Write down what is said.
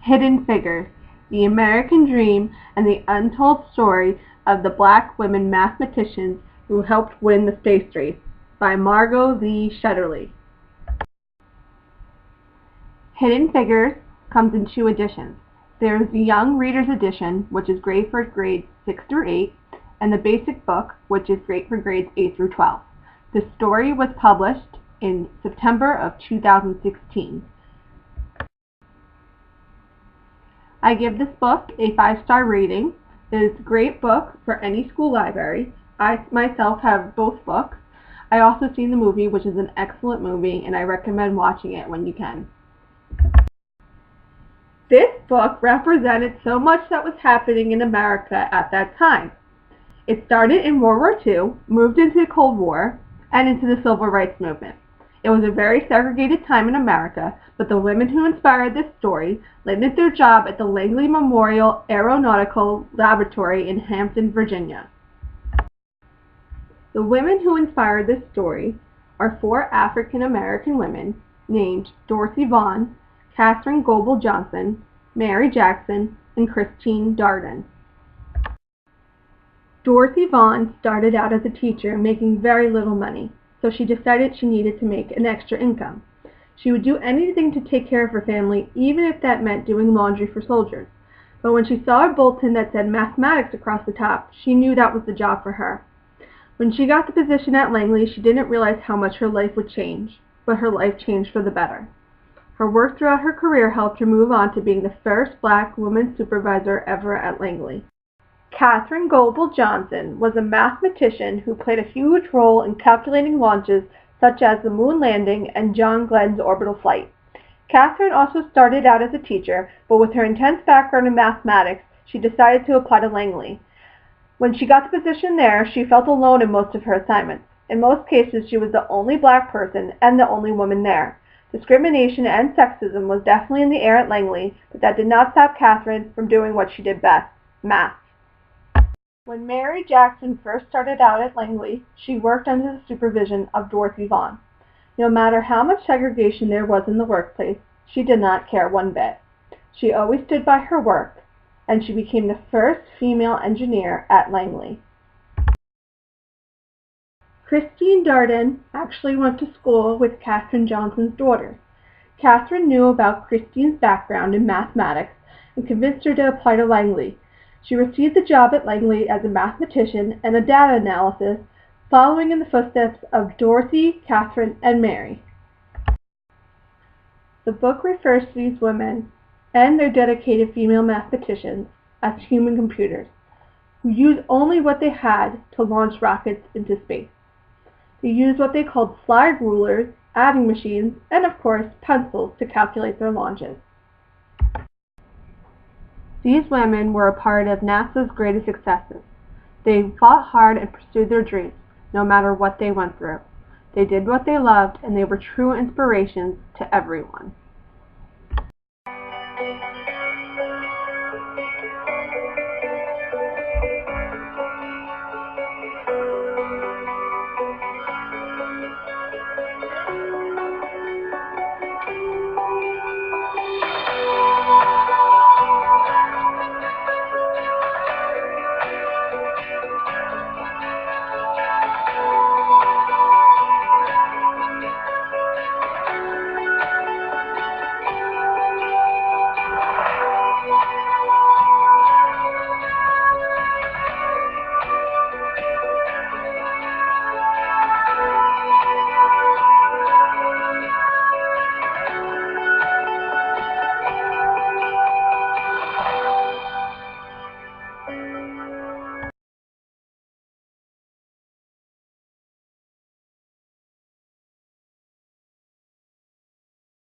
Hidden Figures: The American Dream and the Untold Story of the Black Women Mathematicians Who Helped Win the Space Race by Margot Lee Shetterly. Hidden Figures comes in two editions. There is the Young Reader's Edition, which is great for grades 6 through 8, and the Basic Book, which is great for grades 8 through 12. The story was published in September of 2016. I give this book a 5-star rating. It is a great book for any school library. I myself have both books. I also seen the movie, which is an excellent movie, and I recommend watching it when you can. This book represented so much that was happening in America at that time. It started in World War II, moved into the Cold War, and into the Civil Rights Movement. It was a very segregated time in America, but the women who inspired this story landed their job at the Langley Memorial Aeronautical Laboratory in Hampton, Virginia. The women who inspired this story are 4 African American women named Dorothy Vaughan, Katherine Goebel Johnson, Mary Jackson, and Christine Darden. Dorothy Vaughan started out as a teacher making very little money, so she decided she needed to make an extra income. She would do anything to take care of her family, even if that meant doing laundry for soldiers. But when she saw a bulletin that said mathematics across the top, she knew that was the job for her. When she got the position at Langley, she didn't realize how much her life would change, but her life changed for the better. Her work throughout her career helped her move on to being the first Black woman supervisor ever at Langley. Katherine Goebel Johnson was a mathematician who played a huge role in calculating launches such as the moon landing and John Glenn's orbital flight. Katherine also started out as a teacher, but with her intense background in mathematics, she decided to apply to Langley. When she got the position there, she felt alone in most of her assignments. In most cases, she was the only Black person and the only woman there. Discrimination and sexism was definitely in the air at Langley, but that did not stop Katherine from doing what she did best: math. When Mary Jackson first started out at Langley, she worked under the supervision of Dorothy Vaughan. No matter how much segregation there was in the workplace, she did not care one bit. She always stood by her work, and she became the first female engineer at Langley. Christine Darden actually went to school with Katherine Johnson's daughters. Katherine knew about Christine's background in mathematics and convinced her to apply to Langley. She received the job at Langley as a mathematician and a data analyst, following in the footsteps of Dorothy, Katherine, and Mary. The book refers to these women and their dedicated female mathematicians as human computers, who used only what they had to launch rockets into space. They used what they called slide rulers, adding machines, and of course pencils to calculate their launches. These women were a part of NASA's greatest successes. They fought hard and pursued their dreams, no matter what they went through. They did what they loved, and they were true inspirations to everyone.